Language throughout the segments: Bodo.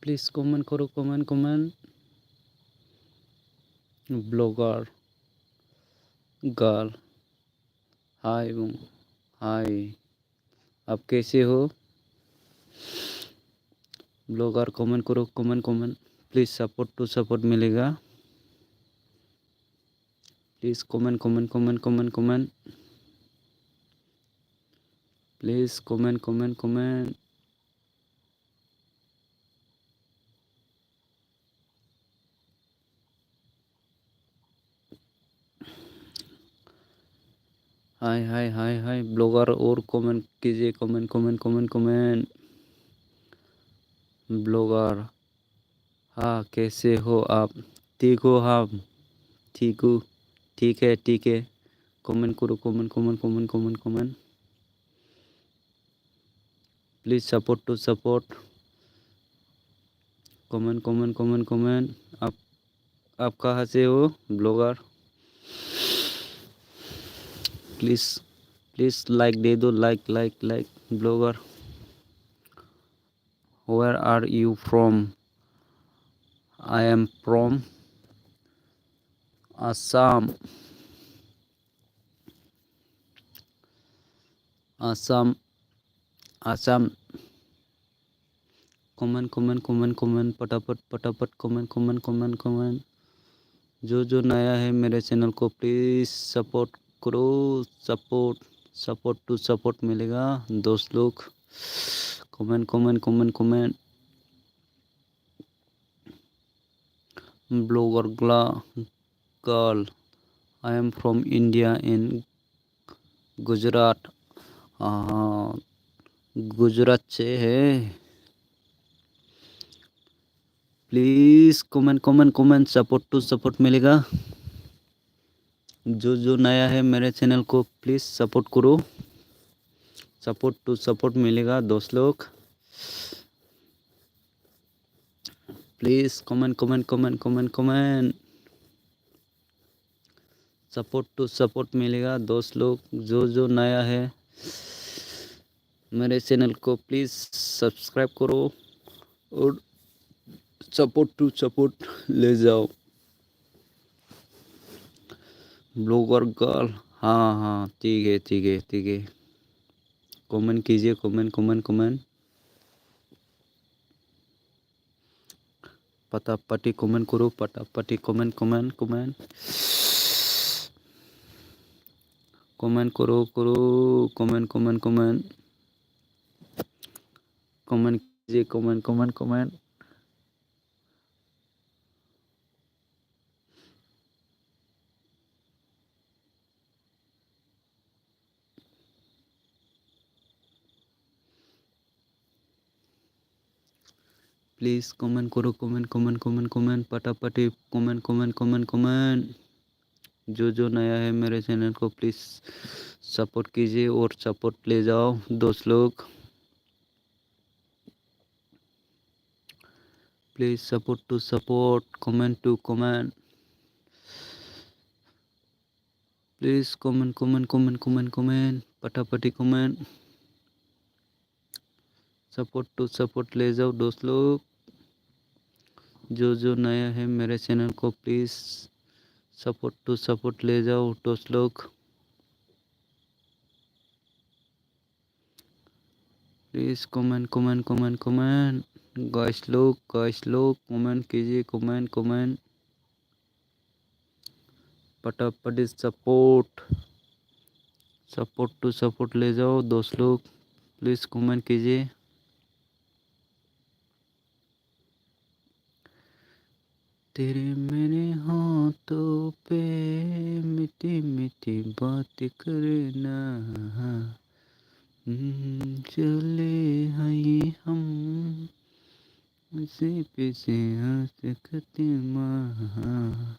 प्लीज कमेंट करो, comment. Blogger girl, hi hi, आप कैसे हो? ब्लॉगर कमेंट करो, comment. Please support to support मिलेगा। Please comment. Please comment. Hi blogger, और कमेंट कीजिए, कमेंट। ब्लॉगर, हाँ कैसे हो आप? ठीक हो? हाँ ठीक हूँ। ठीक है। कमेंट करो, comment. Please support to support. Comment. आप कहाँ से हो ब्लॉगर? प्लीज लाइक दे दो, like blogger. Where are you from? I am from Assam. Assam. Comment फटाफट कमेंट। जो नया है मेरे चैनल को प्लीज़ सपोर्ट करो। सपोर्ट टू सपोर्ट मिलेगा दोस्त लोग। Comment. Blogger girl, I am from India in Gujarat. हाँ, गुजरात से है। Please comment. Support to support मिलेगा। जो नया है मेरे चैनल को प्लीज़ सपोर्ट करो। सपोर्ट टू सपोर्ट मिलेगा दोस्त लोग। Please comment. Support to support मिलेगा दोस्त लोग। जो नया है मेरे चैनल को प्लीज़ सब्सक्राइब करो और सपोर्ट टू सपोर्ट ले जाओ। ब्लॉगर गर्ल, हाँ ठीक है। कमेंट कीजिए, कमेंट। पटापटी कमेंट करो, पटापटी कमेंट। कमेंट करो, कमेंट। कमेंट कीजिए, कमेंट। प्लीज़ कमेंट करो, कमेंट पटापटी कमेंट। जो नया है मेरे चैनल को प्लीज़ सपोर्ट कीजिए और सपोर्ट ले जाओ दोस्त लोग। Please support to support, comment to comment. Please comment पटापटी कमेंट। सपोर्ट टू सपोर्ट ले जाओ दोस्त लोग। जो नया है मेरे चैनल को प्लीज़ सपोर्ट टू सपोर्ट ले जाओ दोस्त लोग। Please comment. गाइस लोग कमेंट कीजिए, कमेंट। पटापटी सपोर्ट टू सपोर्ट ले जाओ दोस्त लोग। प्लीज़ कमेंट कीजिए। तेरे मेरे हाथों पे मीठी मीठी बात करना। चले हैं हम हंसी पीछे हंसती माँ।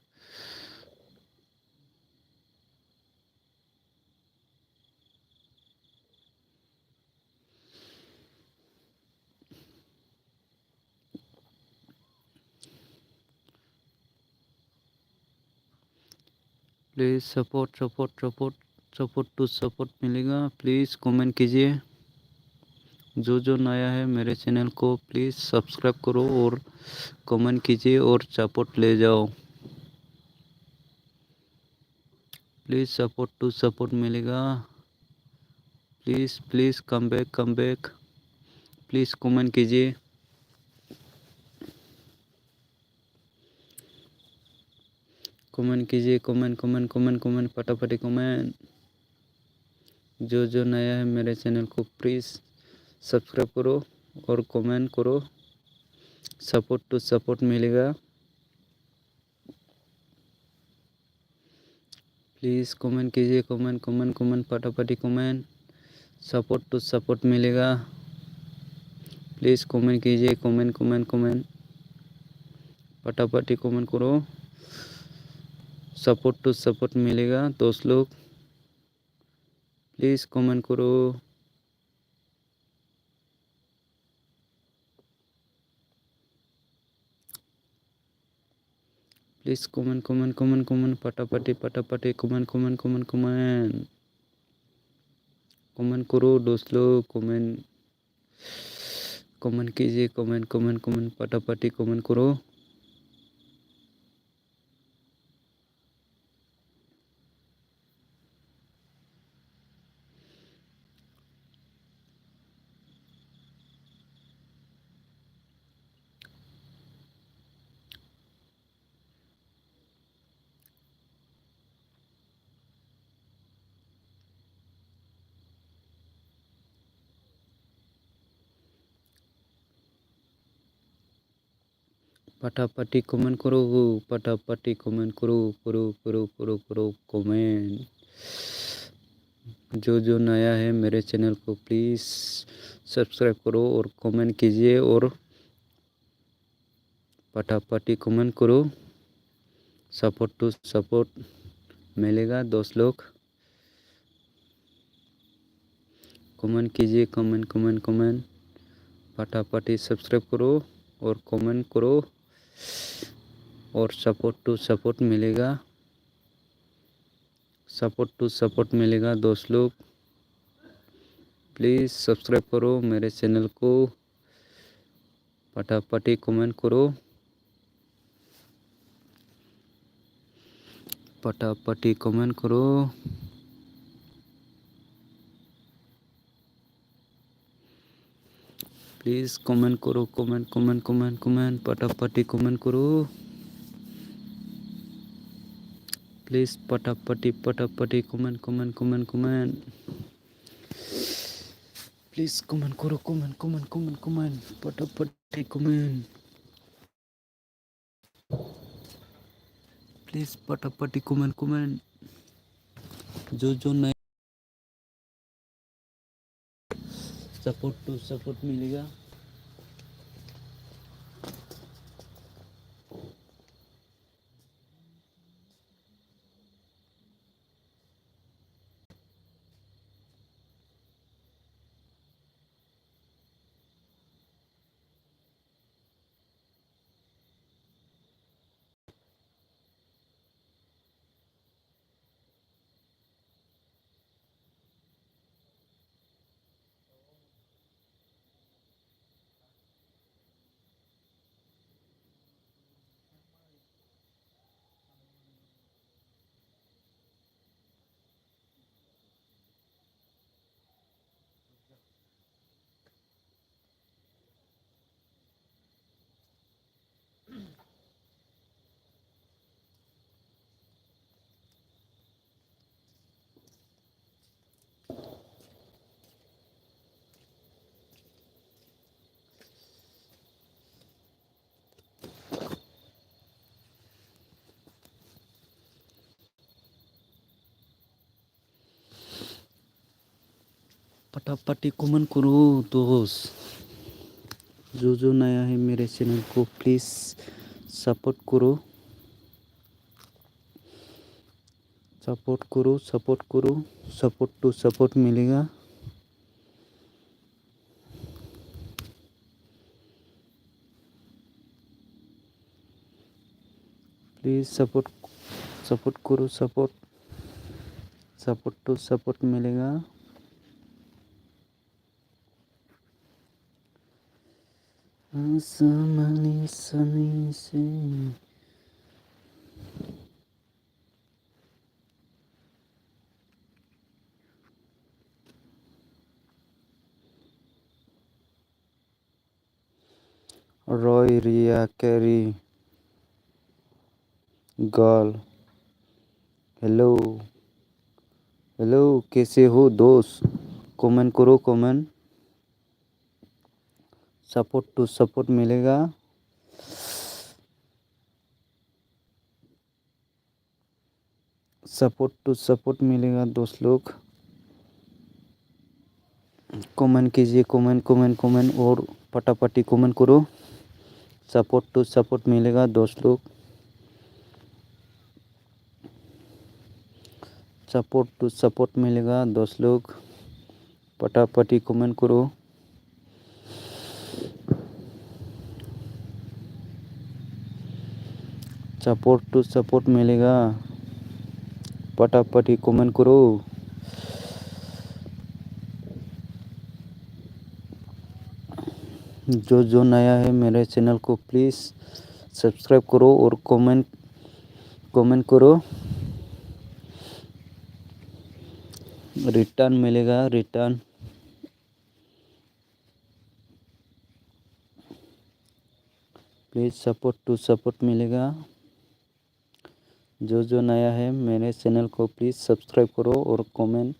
Please support support support support to support मिलेगा। प्लीज़ कमेंट कीजिए। जो नया है मेरे चैनल को प्लीज़ सब्सक्राइब करो और कमेंट कीजिए और सपोर्ट ले जाओ। प्लीज़ सपोर्ट टू सपोर्ट मिलेगा। Please please come back. Please comment कीजिए। कमेंट कीजिए। कमेंट फटाफट कमेंट। जो नया है मेरे चैनल को प्लीज़ सब्सक्राइब करो और कमेंट करो। सपोर्ट टू सपोर्ट मिलेगा। प्लीज़ कमेंट कीजिए। कमेंट फटाफट कमेंट। सपोर्ट टू सपोर्ट मिलेगा। प्लीज़ कमेंट कीजिए। कमेंट फटाफट कमेंट करो। सपोर्ट टू सपोर्ट मिलेगा। दोस्त लोग प्लीज़ कमेंट करो। प्लीज़ कमेंट फटाफट कमेंट कमेंट करो दोस्त लोग। कमेंट कीजिए। कमेंट फटाफट कमेंट करो। फटाफट कमेंट करो। फटाफट कमेंट करो कमेंट। जो नया है मेरे चैनल को प्लीज़ सब्सक्राइब करो और कमेंट कीजिए और फटाफट कमेंट करो। सपोर्ट टू सपोर्ट मिलेगा दोस्त लोग। कमेंट कीजिए। कमेंट फटाफट सब्सक्राइब करो और कमेंट करो और सपोर्ट टू सपोर्ट मिलेगा। सपोर्ट टू सपोर्ट मिलेगा दोस्त लोग। प्लीज़ सब्सक्राइब करो मेरे चैनल को। फटाफट कमेंट करो। फटाफट कमेंट करो। प्लीज़ कमेंट करो। कमेंट फटाफट कमेंट करो। प्लीज़ फटाफट कमेंट। प्लीज़ कमेंट करो। कमेंट फटाफट कमेंट। प्लीज़ फटाफट कमेंट। जो नए सपोर्ट टू सपोर्ट मिलेगा। फटाफट कमेंट करो दोस्त। जो नया है मेरे चैनल को प्लीज़ सपोर्ट करो, सपोर्ट करो, सपोर्ट करो, सपोर्ट टू सपोर्ट मिलेगा। प्लीज़ सपोर्ट सपोर्ट करो, सपोर्ट सपोर्ट टू सपोर्ट मिलेगा। आसमानी सनी से Roy, Riya, carry, girl, hello hello, कैसे हो दोस्त? कमेंट करो, कमेंट। सपोर्ट टू सपोर्ट मिलेगा। सपोर्ट टू सपोर्ट मिलेगा दोस्त लोग। कमेंट कीजिए, कमेंट कमेंट कमेंट और पटापटी कमेंट करो। सपोर्ट टू सपोर्ट मिलेगा दोस्त लोग। सपोर्ट टू सपोर्ट मिलेगा दोस्त लोग। पटापटी कमेंट करो। सपोर्ट टू सपोर्ट मिलेगा। पटापटी कमेंट करो। जो नया है मेरे चैनल को प्लीज़ सब्सक्राइब करो और कमेंट करो। रिटर्न मिलेगा, return. Please support to support मिलेगा। जो नया है मेरे चैनल को प्लीज़ सब्सक्राइब करो और कमेंट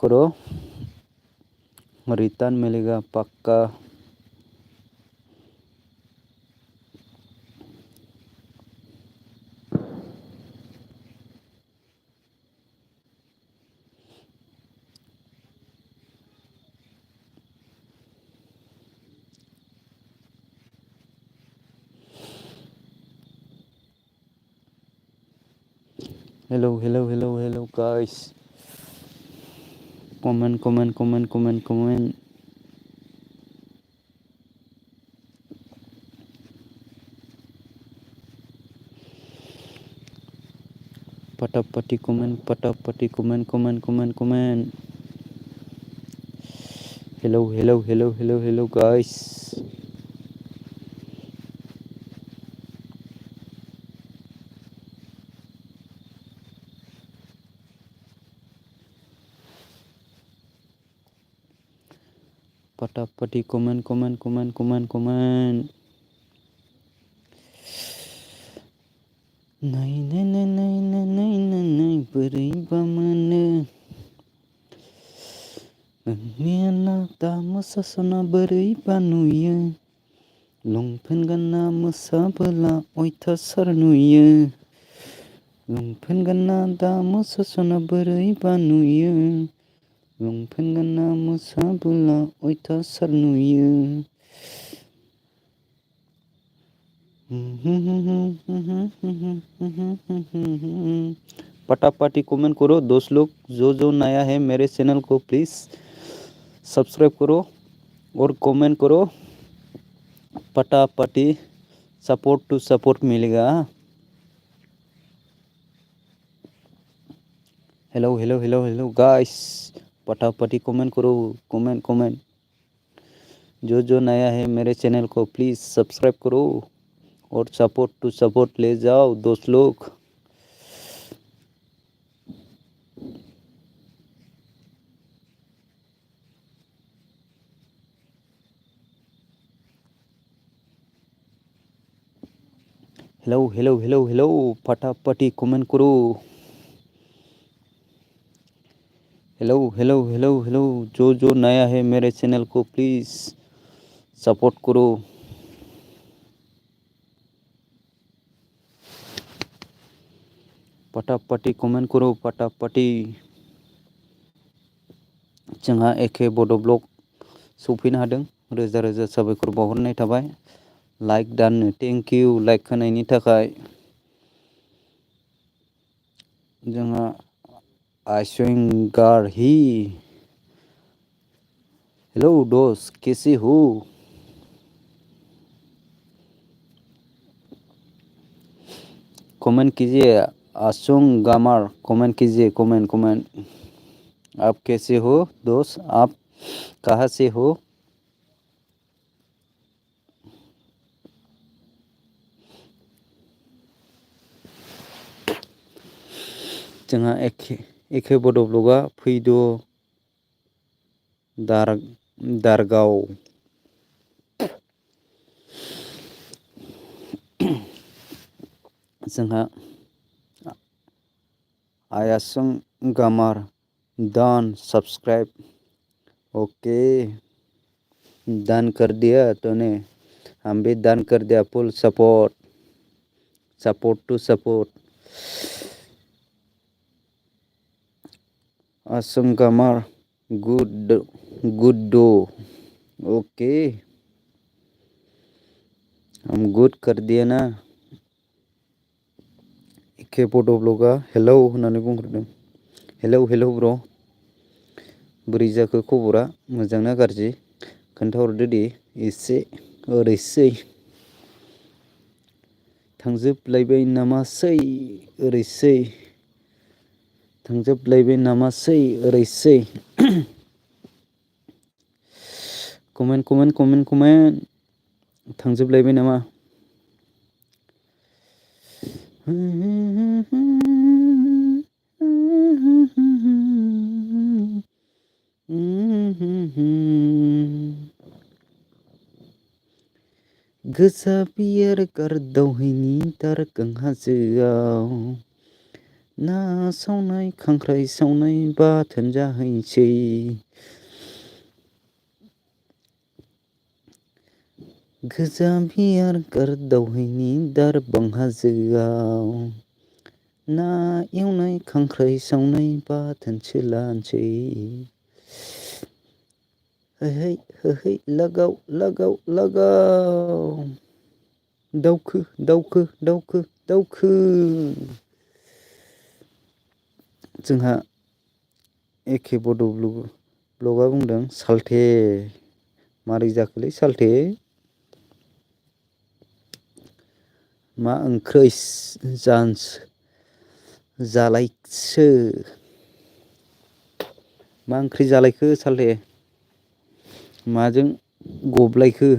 करो। रिटर्न मिलेगा पक्का। Hello hello hello hello guys, comment comment comment comment comment. पटापटी कमेंट, पटापटी comment comment comment comment. Hello hello hello hello hello guys. पटापटी comment comment comment comment comment. नहीं नहीं नहीं नहीं नहीं नहीं नहीं नहीं बोरैबा मोनो नोंनि अनाथा मोसासना बोरैबा नुयो लंपेन्ट गानना मोसाबोला अयथासार नुयो लंपेन्ट गानना दा मोसासना बोरैबा नुयो लंपेन्ट गानना मोसाबोला अयथासार नुयो। पटापटी कमेंट करो दोस्त लोग। जो नया है मेरे चैनल को प्लीज़ सब्सक्राइब करो और कमेंट करो। पटापटी सपोर्ट टू सपोर्ट मिलेगा। Hello hello hello hello guys, पटापटी कमेंट करो, कमेंट कमेंट। जो नया है मेरे चैनल को प्लीज़ सब्सक्राइब करो और सपोर्ट टू सपोर्ट ले जाओ दोस्त लोग। हेलो हेलो हेलो हेलो, फटाफटी कमेंट करो। हेलो हेलो हेलो हेलो, जो नया है मेरे चैनल को प्लीज़ सपोर्ट करो। फटाफटी कमेंट करो, फटाफटी। जोंहा एके बड' ब्लग सफैनो हादों। रोजा रोजा साबायखर बावहरनाय थाबाय लाइक दाननो थेंक इउ लाइक होनायनि थाखाय। जोंहा आइसविंगार ही हेलो दोस्त कैसे हो। कमेंट कीजिए आशुंग गामार कमेंट कीजिए कमेंट। आप कैसे हो दोस्त आप कहाँ से हो। जोंहा एखे बड' ब्लगा फैद' दारगाव जोंहा आयासं गामार डन सब्सक्राइब ओके डन कर दिया तूने हम भी डन कर दिया फुल सपोर्ट टू सपोर्ट। आसम गामार गुड दो ओके हम गुड कर दिया ना। एखे बड' ब्लगा हेलौ होननानै बुंहरदों हेलौ ब्र' बोरै जाखो खबरा मोजां ना गाज्रि खोन्थाहरदो दे एसे ओरैसै थांजोबलायबाय नामासै ओरैसै थांजोबलायबाय नामासै ओरैसै कमेन्ट थांजोबलायबाय नामा। गोजा बियार गारदावहैनि दारगां हाजोआव ना सावनाय खांख्राइ सावनाय बाथोन जाहैसै। गोजा बियार गारदावहैनि दारगां हाजोआव ना एवनाय खांख्राइ सावनाय बाथोनसो लानोसै। है लागाव दावखो जोंहा एखे बड' ब्लगा बुंदों सालथे मारै जाखोलै सालथे मा ओंख्रै जालायखो मा ओंख्रि जालायखो सालथे माजों गब्लायखो।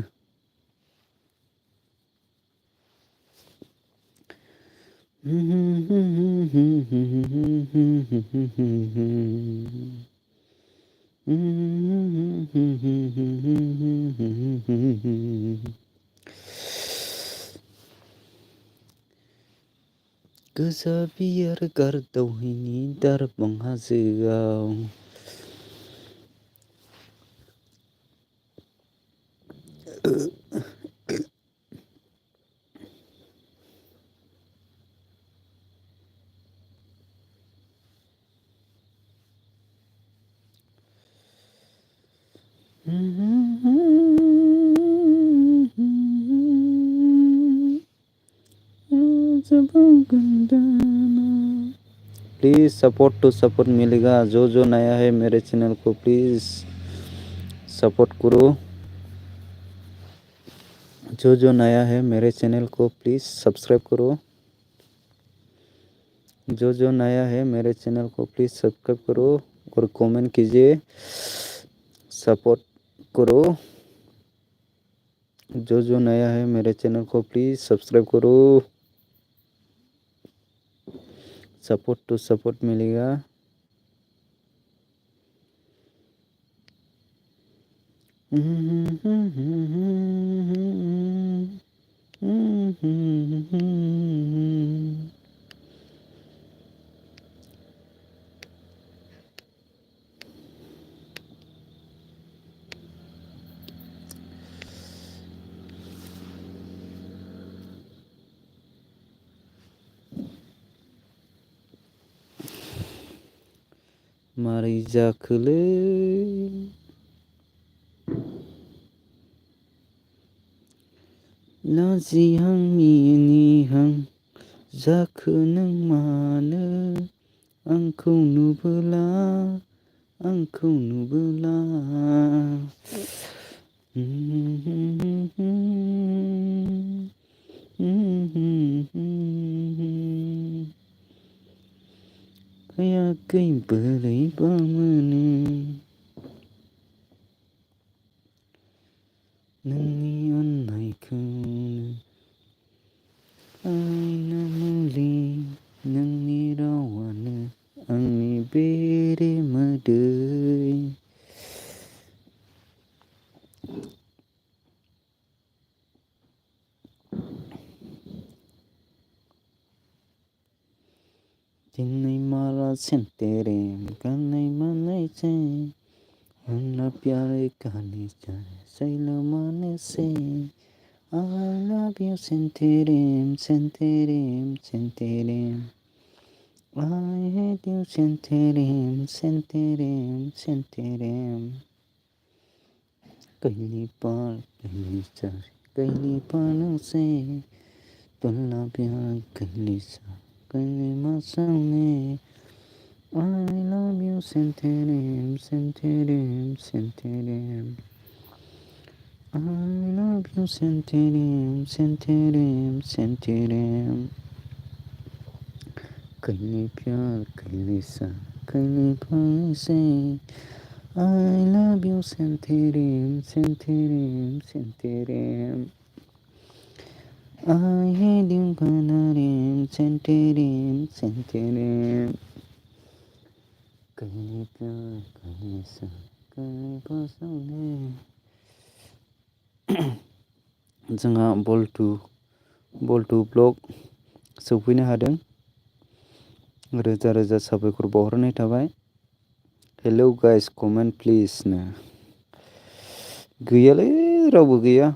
गोजा बियार गारदावहैनि दारगां हाजोआव प्लीज सपोर्ट मिलेगा जो नया है मेरे चैनल को प्लीज सपोर्ट करो। जो नया है मेरे चैनल को प्लीज सब्सक्राइब करो। जो नया है मेरे चैनल को प्लीज सब्सक्राइब करो और कमेंट कीजिए सपोर्ट करो। जो नया है मेरे चैनल को प्लीज सब्सक्राइब करो सपोर्ट टू सपोर्ट मिलेगा। मारै जाखोलै लाजिहां मिनिहां जाखो नों मानो आंखौ नुबोला फैयाखै बोरैबा मोनो नोंनि अननायखौनो आंनो मुलि नोंनि रावानो आंनि बेरे मोदै दिनै माला सेन्टेरेम गाननाय मानायसै आंना प्यार कहानी सैलो माने से I love you सेन्टेरेम सेन्टेरेम सेन्टेरेम I hate you सेन्टेरेम सेन्टेरेम सेन्टेरेम कहीं पार कहीं चार कहीं पार से तुलना प्यार कहीं सा कहीं मसाने I love you सेन्टेरेम सेन्टेरेम सेन्टेरेम I love you सेन्टेरेम सेन्टेरेम सेन्टेरेम कहीं प्यार कहीं सा कहीं पार से I love you सेन्टेरेम सेन्टेरेम सेन्टेरेम I hate you कनारेम सेन्टेरेम सेन्टेरेम कहीं प्यार कहीं सा कहीं पसंद जोंहा बल्टु ब्लग सौफैनो हादों रोजा रोजा साबायखर बावहरनाय थाबाय हेलौ गाइस कमेन्ट प्लिज नो गैयालै रावबो गैया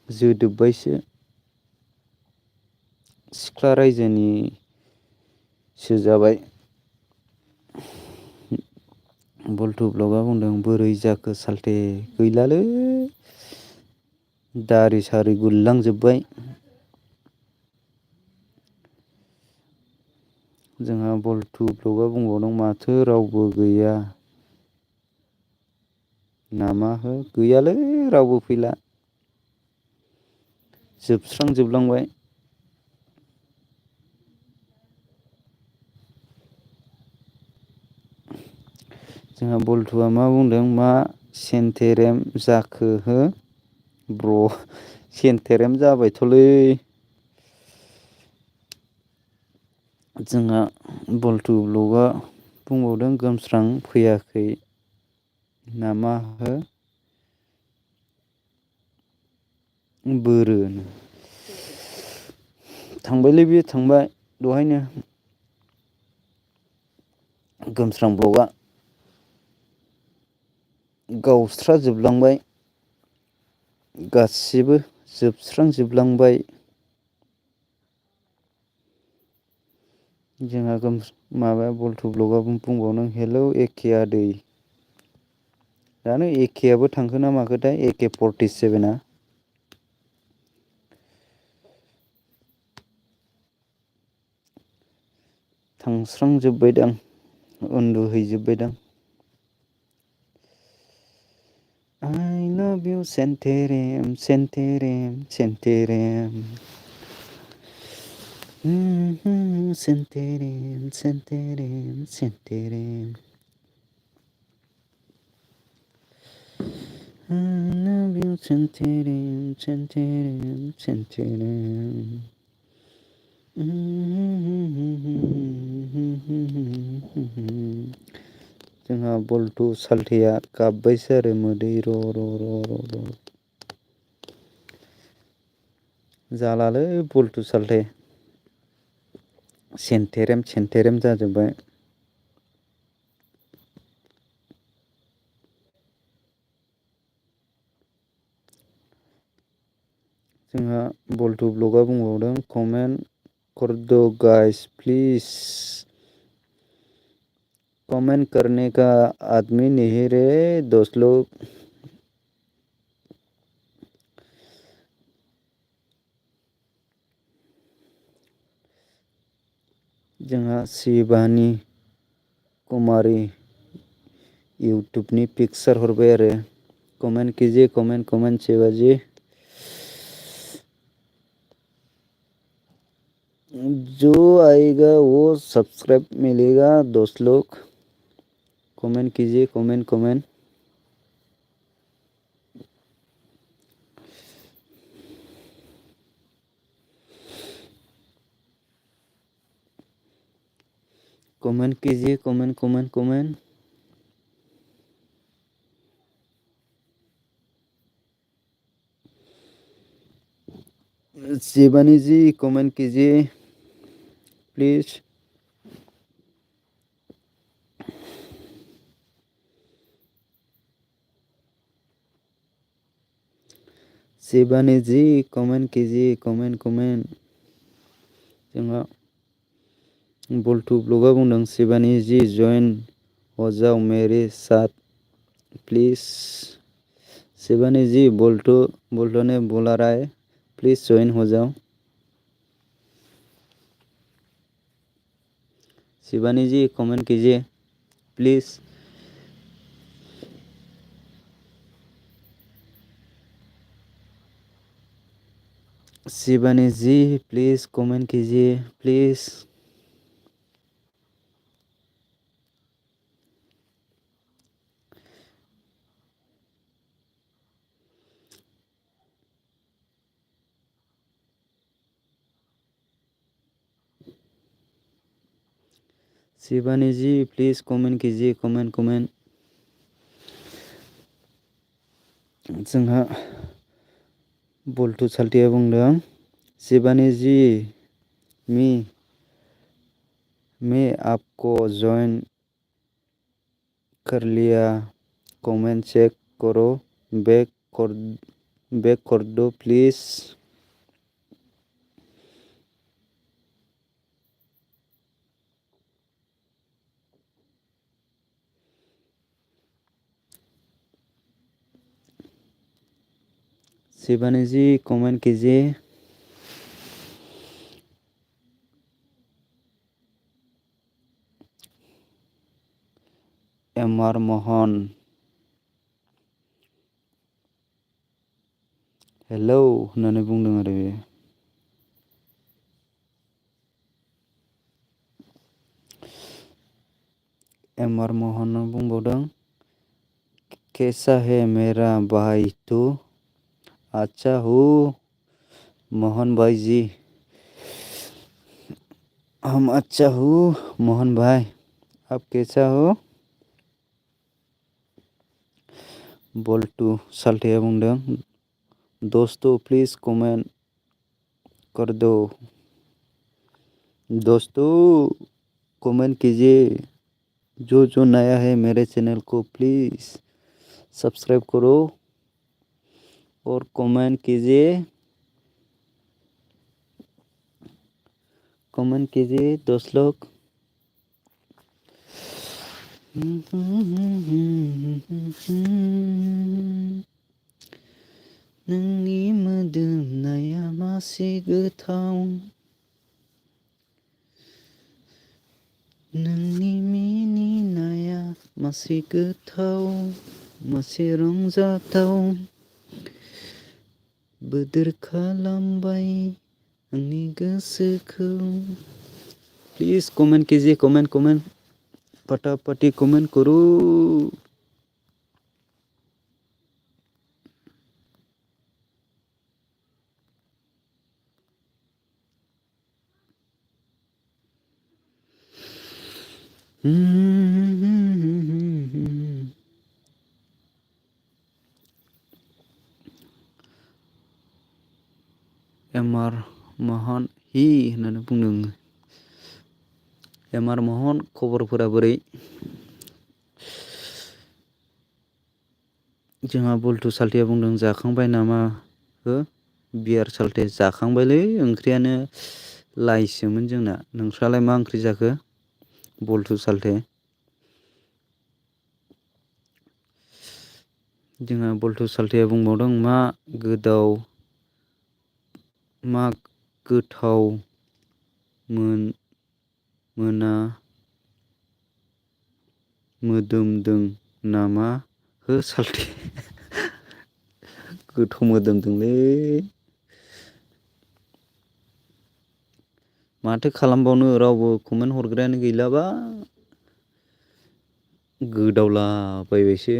जोदोब्बायसो सिख्ला रायजोनिसो जाबाय बल्टु ब्लगआ बुंदों बोरै जाखो साल्थे गैलालै दारि सारि गुललांजोब्बाय जोंहा बल्टु ब्लगआ बुंबावदों माथो रावबो गैया नामा हो गैयालै रावबो फैला जोबस्रांजोबलांबाय जोंहा बल्टुआ मा बुंदों मा सेन्टेरेम जाखो हो ब्र सेन्टेरेम जाबायथ'लै जोंहा बल्टु ब्लगआ बुंबावदों गोमस्रां फैयाखै नामा हो बोरो थांबायलै बे थांबाय दहायनो गोमस्रां ब्लगआ गावस्राजोबलांबाय गासिबो जोबस्रांजोबलांबाय जोंहा माबा बल्टु ब्लगआ बुंबावदों हेलौ एखे आदै दानो एखेआबो थांखो ना माखोथाय AK-47आ थांस्रांजोब्बायदां उन्दुहैजोब्बायदां I love you सेन्टेरेम सेन्टेरेम सेन्टेरेम सेन्टेरेम सेन्टेरेम सेन्टेरेम I love you सेन्टेरेम सेन्टेरेम सेन्टेरेम जोंहा बल्टु साल्थेया गाबबायसो आरो मोदै र' जालालै बल्टु साल्थे सेन्टेरेम जाजोब्बाय जोंहा बल्टु ब्लगआ बुंबावदों कमेन्ट करदो गाइस प्लीज कमेंट करने का आदमी नहीं रे 10 लोग जोंहा शिबानी कुमारी यूट्यूबनि पिक्सार हरबाय आरो कमेंट कीजिए कमेंट शिवाजी। जो आएगा वो सब्सक्राइब मिलेगा। 10 लोग कमेंट कीजिए कमेंट। कमेंट कीजिए कमेंट। शिवानी जी कमेंट कीजिए प्लीज। शिवानी जी कमेंट कीजिए कमेंट। जोंहा बल्टू ब्लगा बुंदों शिवानी जी जॉइन हो जाओ मेरे साथ प्लीज। शिवानी जी बोल्टू ने बोला रहा है प्लीज ज्वाइन हो जाओ। शिवानी जी कमेंट कीजिए please. Shivani ji please comment कीजिए please. Shivani ji please comment कीजिए कमेंट। जोंहा बल्टू साल्टिया बुंदों शिवानी जी मैं आपको ज्वाइन कर लिया कमेंट चेक करो बैक कर दो प्लीज। शिवानी जी कमेंट कीजिए। एमआर मोहन हेलौ होननानै बुंदों आरो बे एमआर मोहन बुंबावदों कैसा है मेरा भाई तू अच्छा हूँ मोहन भाई जी। हम अच्छा हूँ मोहन भाई आप कैसा हो। बल्टू साल्टिया बुंदों दोस्तों प्लीज कमेंट कर दो दोस्तों कमेंट कीजिए। जो नया है मेरे चैनल को प्लीज सब्सक्राइब करो और कमेंट कीजिए 10 लोग। नोंनि मोदोमनाया मासे गोथाव नोंनि मिनिनाया मासे गोथाव मासे रंजाथाव बोदोर खालामबाय आंनि गोसोखौ। प्लीज कमेंट कीजिए कमेंट फटाफटी कमेंट करो। एमआर मोहन हि होननानै बुंदों। एमआर मोहन खबरफोरा बोरै। जोंहा बल्टू साल्टिया बुंदों जाखांबाय नामा हो बियार साल्टे जाखांबायलै ओंख्रियानो लाइसोमोन जोंना। नोंस्रालाय मा ओंख्रि जाखो बल्टू साल्टे। जोंहा बल्टू साल्टिया बुंबावदों मा गोथाव मोना मोदोमदों नामा हो सालथे गोथाव मोदोमदोंलै माथो खालामबावनो रावबो कमेन्ट हरग्रायानो गैलाबा गोदावलाबायबायसो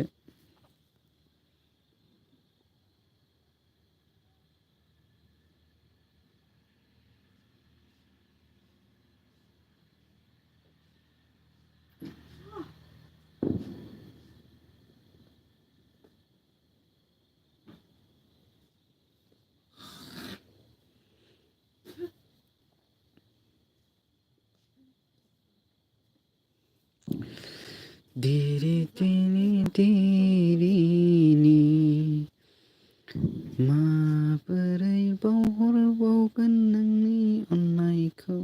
दिरि दिरि दिरिनि माबोरै बावहरबावगोन नोंनि अननायखौ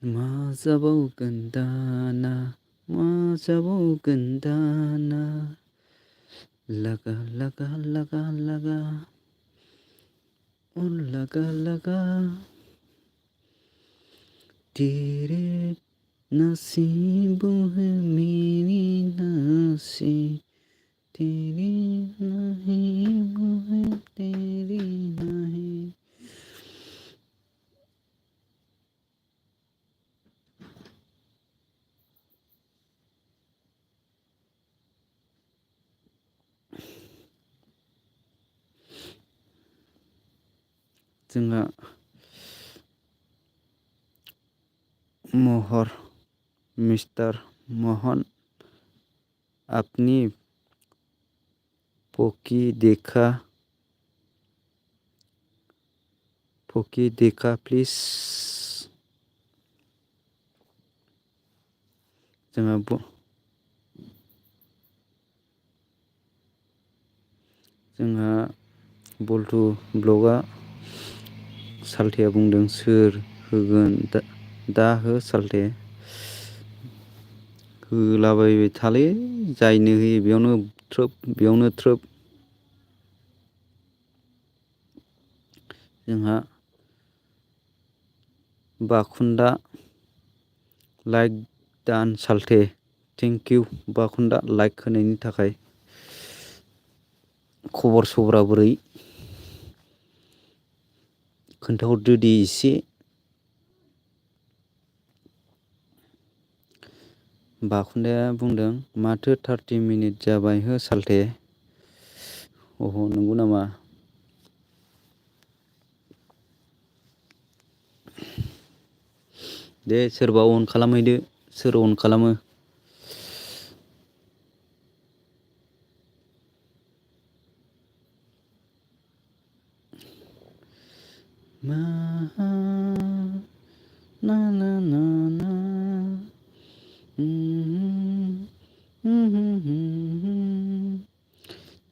मा जाबावगोन दाना मा जाबावगोन दाना लागा लागा लागा लागा लागा लागा तेरे नसीबों है मेरी नसीब तेरी नहीं वो है तेरी नहीं जोंहा मोहर मिस्टर मोहन अपनी पोकी देखा प्लीज जोंहा बल्टु ब्लगा सालथेया बुंदों सोर होगोन दा हो सालथे होलाबायबाय थालै जायनो होयो बेयावनो थ्रोब जोंहा बाखुन्दा लाइक दान सालथे थेंक इउ बाखुन्दा लाइक होनायनि थाखाय खबर सबरा बोरै खोन्थाहरदो दे एसे बाखुन्दाया बुंदों माथो 30 मिनिट जाबाय हो सालथे अह नंगौ नामा दे सोरबा अन खालामहैदो सोर अन खालामो मा ना ना ना ना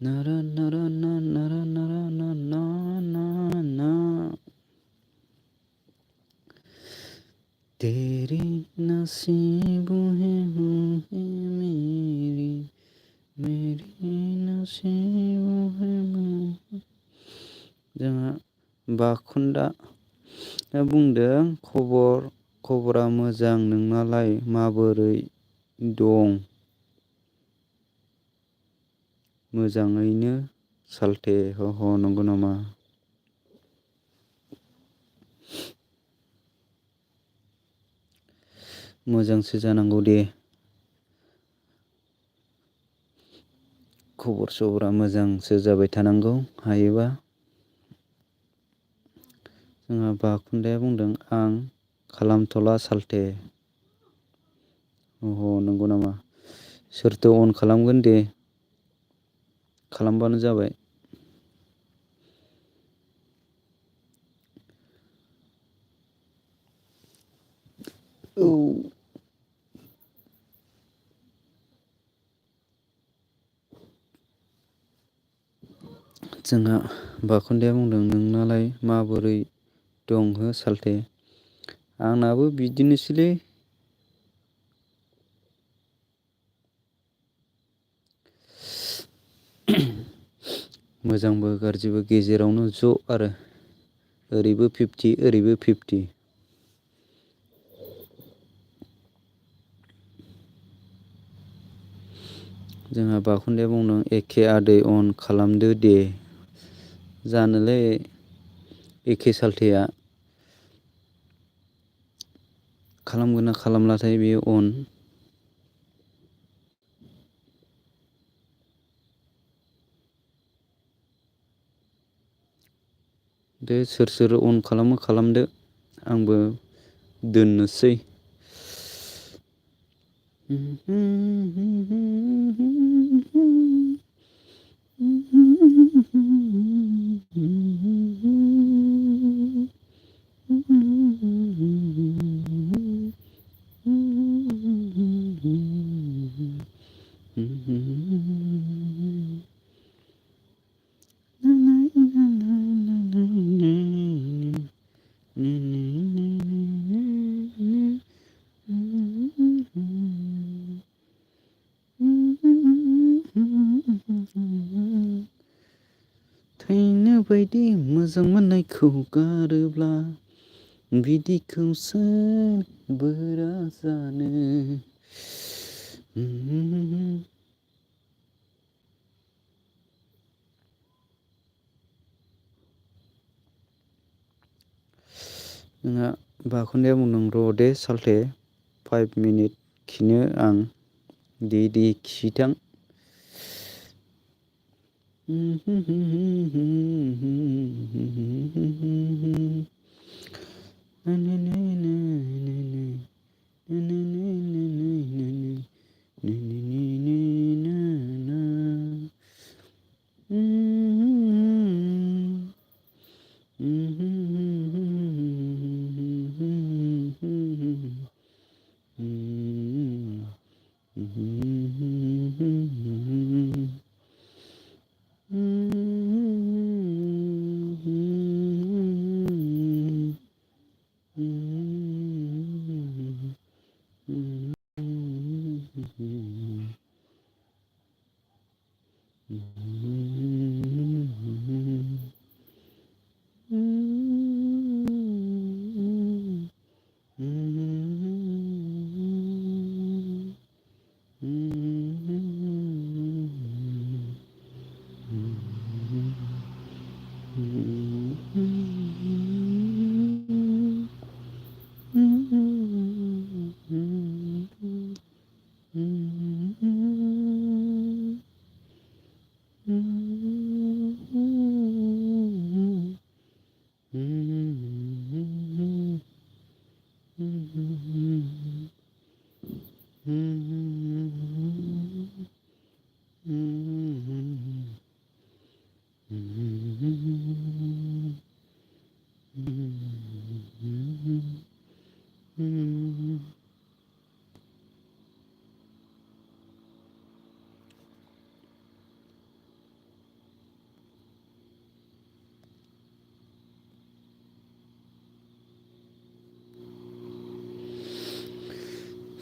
नारा नारा ना नारा नारा ना ना ना ना तेरी नसीबों है मेरी मेरी नसीबों है जोंहा बाखुन्दा बुंदों खबरा मोजां नोंनालाय माबोरै दं मोजाङैनो सालथे ह नंगौ नामा मोजांसो जानांगौ दे खबर सबरा मोजांसो जाबाय थानांगौ हायोबा जोंहा बाखुन्दाया बुंदों आं खालामथला सालथे अह नंगौ नामा सोरथो अन खालामगोन दे खालामबानो जाबाय औ जोंहा बाखुन्दाया बुंदों नोंनालाय माबोरै दं हो सालथे आंनाबो बिदिनोसैलै मोजांबो गाज्रिबो गेजेरावनो ज' आरो ओरैबो 50 ओरैबो 50। जोंहा बाखुन्दाया बुंदों एखे आदै अन खालामदो दे। जानोलै एखे साल्थेया खालामगोन ना खालामलाथाय बेयो अन। दे सोर अन खालामो खालामदो आंबो दोननोसै। थैनो बायदि मोजां मोननायखौ गारोब्ला बिदिखौ सोर बोरा जानो। जोंहा बाखुन्दाया बुंदों र' दे साल्थे 5 मिनिट खिनो आं दे खिथां।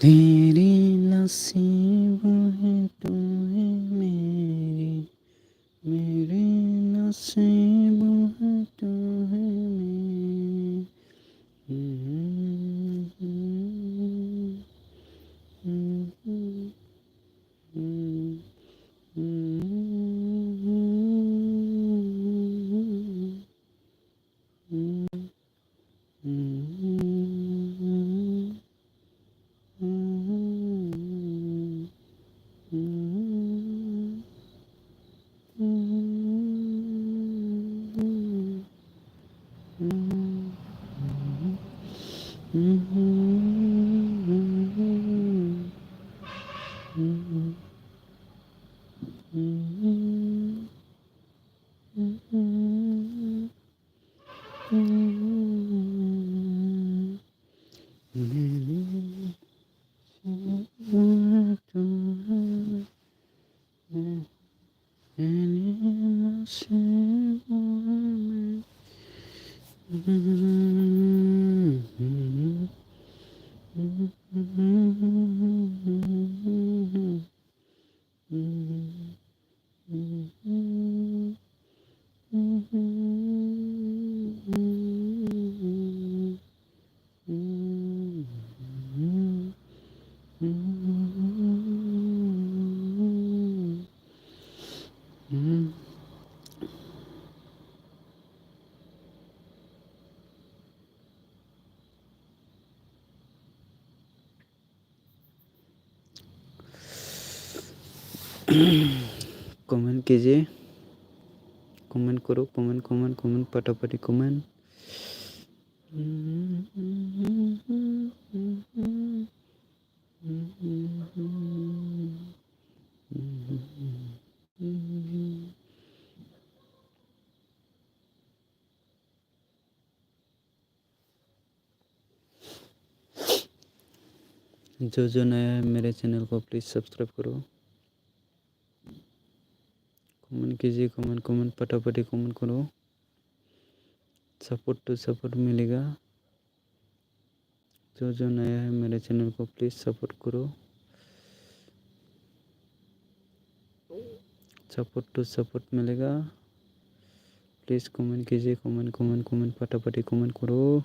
तेरी नसीब है तू है मेरी नसीब है तू है कमेंट कीजिए, कमेंट करो, कमेंट कमेंट कमेंट फटाफट कमेंट। जो जो नया है मेरे चैनल को प्लीज़ सब्सक्राइब करो, कमेंट कीजिए, कमेंट कमेंट फटाफट कमेंट करो। सपोर्ट टू सपोर्ट मिलेगा। जो जो नया है मेरे चैनल को प्लीज़ सपोर्ट करो, सपोर्ट टू सपोर्ट मिलेगा। प्लीज़ कमेंट कीजिए, कमेंट कमेंट कमेंट फटाफट कमेंट करो।